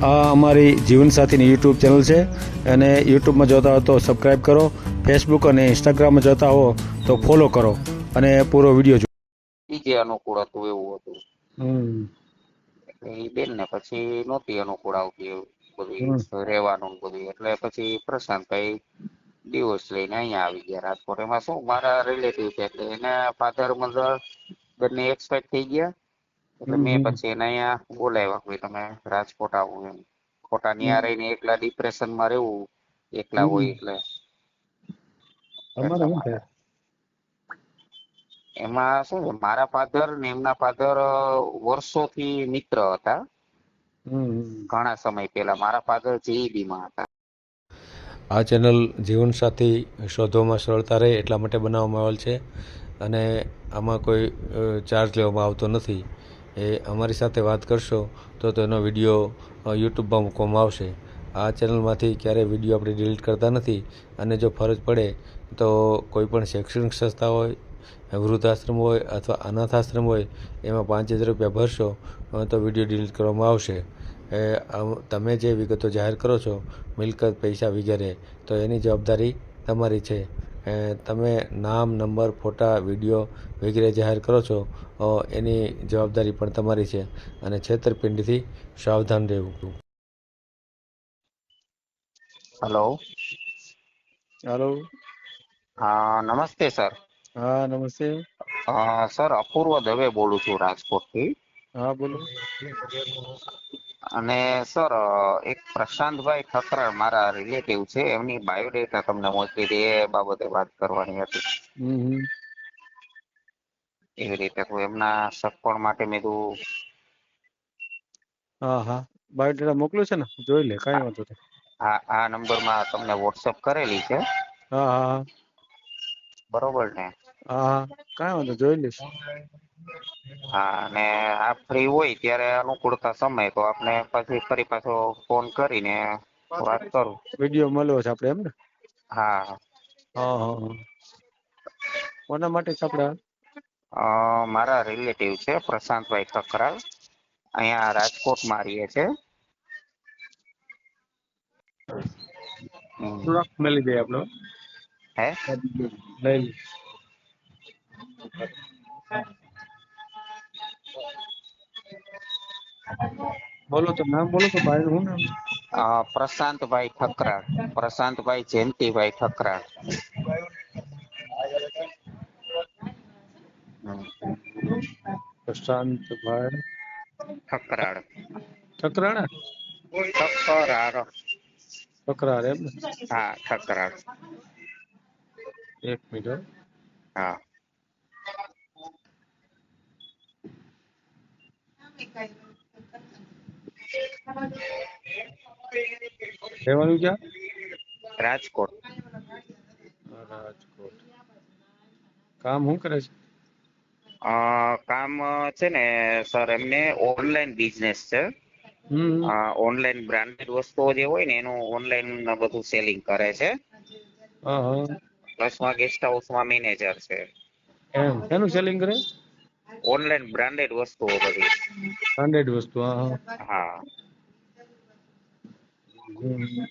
આ અમારી જીવનસાથીની YouTube channel છે અને યુટ્યુબમાં જોતા હો તો સબસ્ક્રાઈબ કરો, ફેસબુક અને ઇન્સ્ટાગ્રામમાં જોતા હો તો ફોલો કરો અને પૂરો વિડીયો જો. જે અનુકૂળ હતું એવું હતું. એટલે એ બેન ને પછી નહોતી અનુકૂળ આવતી એવું બધું રહેવાનું બધું, એટલે પછી પ્રશાંતભાઈ ડિવોર્સ લઈને અહીંયા આવી ગયા રાજકોટ. એમાં શું મારા રિલેટિવ છે એટલે એના ફાધર મધર બંને એક્સપાયર થઈ ગયા. એટલે મેં પછી એને અહીંયા બોલાવ્યા કે તમે રાજકોટ આવો એમ. ખોટા ન્યા રહીને એકલા ડિપ્રેશનમાં રહેવું, એકલા હોય એટલે એટલા માટે. એમાં શું છે, મારા ફાધર ને એમના ફાધર વર્ષોથી મિત્ર હતા. ઘણા સમય પહેલા મારા ફાધર જીઈબી માં હતા. આ ચેનલ જીવનસાથી શોધવામાં સરળતા રહે એટલા માટે બનાવવામાં આવેલ છે અને આમાં કોઈ ચાર્જ લેવામાં આવતો નથી. એ અમારી સાથે વાત કરશો તો તેનો વિડીયો યુટ્યુબમાં મૂકવામાં આવશે. આ ચેનલમાંથી ક્યારેય વિડીયો આપણે ડિલીટ કરતા નથી અને જો ફરજ પડે તો કોઈ પણ શૈક્ષણિક સંસ્થા હોય, વૃદ્ધાશ્રમ હોય અથવા અનાથ આશ્રમ હોય એમાં 5000 રૂપિયા ભરશો તો વિડીયો ડિલીટ કરવામાં આવશે. તમે જે વિગતો જાહેર કરો છો, મિલકત, પૈસા વગેરે, તો એની જવાબદારી તમારી છે. તમે નામ, નંબર, ફોટા, વિડીયો વગેરે જાહેર કરો છો એની જવાબદારી પણ તમારી છે અને છેતરપિંડીથી સાવધાન રહેવું. હેલો. હેલો. હા, નમસ્તે સર. હા, નમસ્તે. સર, અપૂર્વ દવે બોલું છું રાજકોટથી. હા, બોલો. અને સર, એક પ્રશાંતભાઈ ઠકરાર મારા રિલેટિવ છે, એમની બાયોડેટા તમને મોકલી હતી, એ બાબતે વાત કરવાની હતી. એવી રીતે કોઈ એમના સગપણ માટે મેં કીધું. હા હા, બાયોડેટા મોકલ્યો છે ને, જોઈ લે, કાંઈ વાંધો નહીં. હા, આ નંબરમાં તમને વોટ્સઅપ કરેલી છે. હા હા હા. બરોબર ને? હા હા, કાંઈ વાંધો, જોઈ લઈશ. હા, અને આપ ફ્રી હોય ત્યારે અનુકૂળતા સમય તો આપણે પછી ફરી પાછો ફોન કરીને વાત કરું. વિડીયો મળ્યો છે આપણે, એમ ને? હા. હા હા હા. કોના માટે છે આપણે? મારા રિલેટિવ છે પ્રશાંતભાઈ ઠકરાર, અહીંયા રાજકોટમાં રહીએ છે. થોડાક મળી જાય આપણો. હે? લઈ. બોલો તો, નામ બોલો તો, ભાઈ શું નામ? પ્રશાંતભાઈ ઠકરાર, પ્રશાંતભાઈ જયંતિભાઈ ઠકરાર. પ્રશાંતભાઈ ઠકરાર. ઠકરાણા? ઠકરાર. ઠકરાર, એમ ને? હા, ઠકરાર. એક મિનિટ. હા. રહેવાનું ક્યાં? રાજકોટ. રાજકોટ. કામ શું કરે છે? કામ છે ને સર, એમને ઓનલાઈન બિઝનેસ છે. ઓનલાઈન બ્રાન્ડેડ વસ્તુઓ જે હોય ને એનું ઓનલાઈન બધું સેલિંગ કરે છે. હા હા. પ્લસમાં ગેસ્ટ હાઉસમાં મેનેજર છે. એમ શેનું સેલિંગ કરે? ઓનલાઈન બ્રાન્ડેડ વસ્તુઓ બધી. બ્રાન્ડેડ વસ્તુ, હા. હા.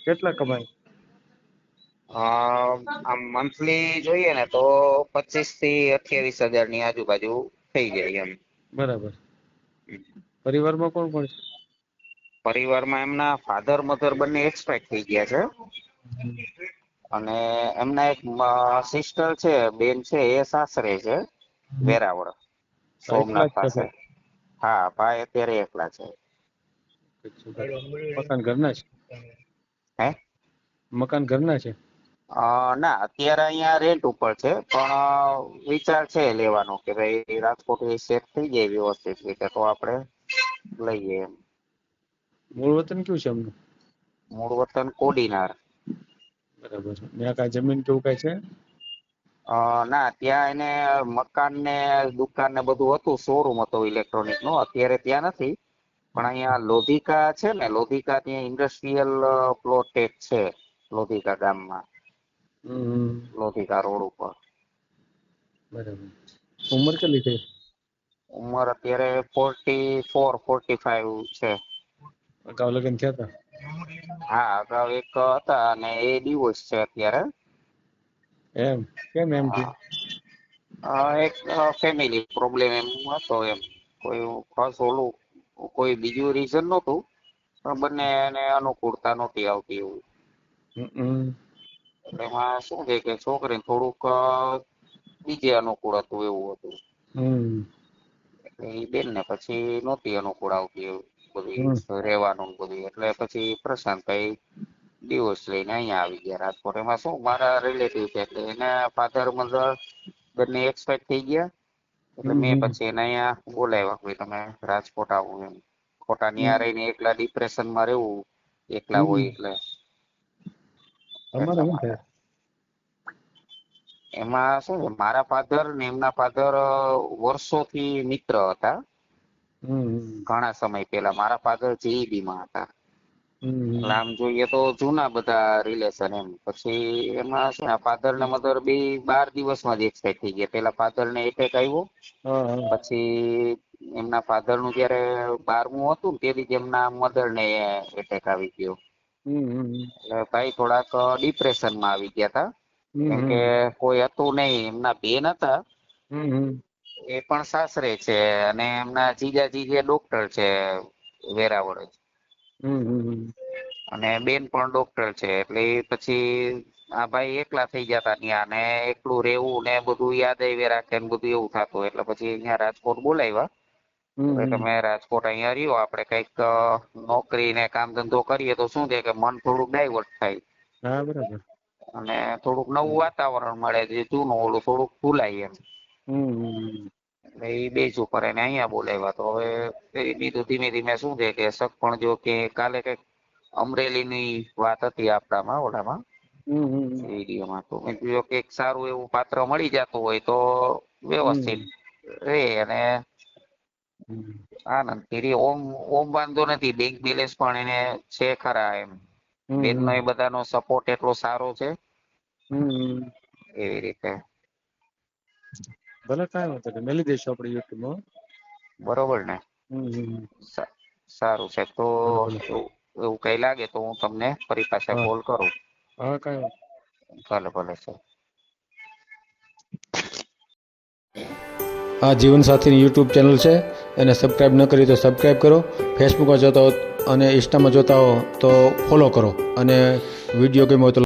કેટલા કમાય? આમ મંથલી જોઈએ ને તો 25 થી 28 હજાર ની આજુબાજુ થઈ જાય એમ. બરાબર. પરિવારમાં કોણ કોણ છે? પરિવારમાં એમના ફાધર મધર બંને એક્સપાયર થઈ ગયા છે. અને એમના એક સિસ્ટર છે, બેન છે, એ સાસરે છે વેરાવળ, એકલા સોમનાથ જ પાસે. છે? હા, ભાઈ અત્યારે એકલા છે. મકાન ઘરના છે? હે? મકાન ઘરના છે? ના, અત્યારે અહીંયા રેન્ટ ઉપર છે, પણ વિચાર છે લેવાનો કે ભાઈ રાજકોટ સેટ થઈ જાય વ્યવસ્થિત રીતે તો આપણે લઈએ એમ. મૂળ વતન કયું છે એમનું? મૂળ વતન કોડીનાર. બરાબર છે. ત્યાં કાંઈ જમીન કે એવું કાંઈ છે? ના, ત્યાં એને મકાન ને દુકાન ને બધું હતું, શોરૂમ હતો ઇલેક્ટ્રોનિક નો. અત્યારે ત્યાં નથી, પણ અહીંયા લોધિકા છે ને, લોધિકા ત્યાં ઇન્ડસ્ટ્રીયલ પ્લોટ એક છે, લોધિકા ગામમાં. લોધિકા રોડ ઉપર. બરાબર. ઉંમર કેટલી થઈ? ઉંમર અત્યારે 44, 45 છે. અગાઉ લગ્ન થયા હતા? હા, અગાઉ એક હતા અને એ ડિવોર્સ છે અત્યારે. એમ કેમ એમ થયું? એક ફેમિલી પ્રોબ્લેમ એમ હતો એમ. કોઈ ખાસ ઓલું કોઈ બીજું રીઝન નહોતું, પણ બંનેને અનુકૂળતા નહોતી આવતી એવું. એટલે એમાં શું છે કે છોકરીને થોડુંક બીજે અનુકૂળ હતું એવું હતું. એટલે એ બેન ને પછી નહોતી અનુકૂળ આવતી એવું બધું રહેવાનું બધું, એટલે પછી પ્રશાંતભાઈ ડિવોર્સ લઈને અહીંયા આવી ગયા રાજકોટ. એમાં શું મારા રિલેટિવ છે એટલે એના ફાધર મધર બંને એક્સપાયર થઈ ગયા. એટલે મેં પછી એને અહીંયા બોલાવ્યા કે તમે રાજકોટ આવો એમ. ખોટા ન્યા રહીને એકલા ડિપ્રેશનમાં રહેવું, એકલા હોય એટલે તમારે એટલા શું માટે. થાય? એમાં શું છે મારા ફાધર ને એમના ફાધર વર્ષોથી મિત્ર હતા. ઘણા સમય પહેલા મારા ફાધર જીઈબી માં હતા. એટલે આમ જોઈએ તો જૂના બધા રિલેશન એમ. પછી એમાં શું ફાધર ને મધર બે 12 દિવસમાં જ એક્સપાયર થઈ ગયા. પેલા ફાધર ને એટેક આવ્યો, પછી એમના ફાધર નું જયારે 12મું હતું ને તેથી જ એમના મધર ને એટેક આવી ગયો. એટલે ભાઈ થોડાક ડિપ્રેશનમાં આવી ગયા હતા. કેમ કે કોઈ હતું નહીં, એમના બેન હતા એ પણ સાસરે છે અને એમના જીજાજી જે ડોક્ટર છે વેરાવળ જ. અને બેન પણ ડોક્ટર છે. એટલે પછી આ ભાઈ એકલા થઈ જતા ત્યાં, ને એકલું રહેવું ને બધું યાદ આવી રાખે ને બધું એવું થતું. એટલે પછી અહીંયા રાજકોટ બોલાવ્યા. હવે તમે રાજકોટ અહીંયા રહ્યો, આપણે કઈક નોકરી ને કામ ધંધો કરીએ તો શું છે કે મન થોડુંક ડાયવર્ટ થાય. હા, બરાબર. અને થોડુંક નવું વાતાવરણ મળે, જે જૂનું ઓલું થોડુંક ભૂલાય એમ. એટલે એ બેઝ ઉપર એને અહીંયા બોલાવ્યા. તો હવે એ બીજું ધીમે ધીમે શું છે કે સગપણ જો કે કાલે કઈક અમરેલી ની વાત હતી આપણામાં ઓલામાં વિડીયોમાં, તો મેં કીધું કે એક સારું એવું પાત્ર મળી જતું હોય તો વ્યવસ્થિત રે અને આનંદ થી ઓમ વાંધો નથી. બેંક બેલેન્સ પણ એને છે ખરા એમ. બેન નો એ બધાનો સપોર્ટ એટલો સારો છે એવી રીતે. ભલે કાંઈ વાંધો નહીં, મેલી દઈશું આપણે યુટ્યુબમાં. બરોબર ને? સારું છે. તો ભલે ભલે. એવું કઈ લાગે તો હું તમને ફરી પાછા હા કોલ કરું. હા, કાંઈ ભલે ભલે સર. આ જીવનસાથીની યુટ્યુબ ચેનલ છે, એને સબસ્ક્રાઈબ ન કરી તો સબસ્ક્રાઈબ કરો. ફેસબુકમાં જોતા હો અને ઇન્સ્ટામાં જોતા હો તો ફોલો કરો. અને વિડીયો ગમ્યો હોય તો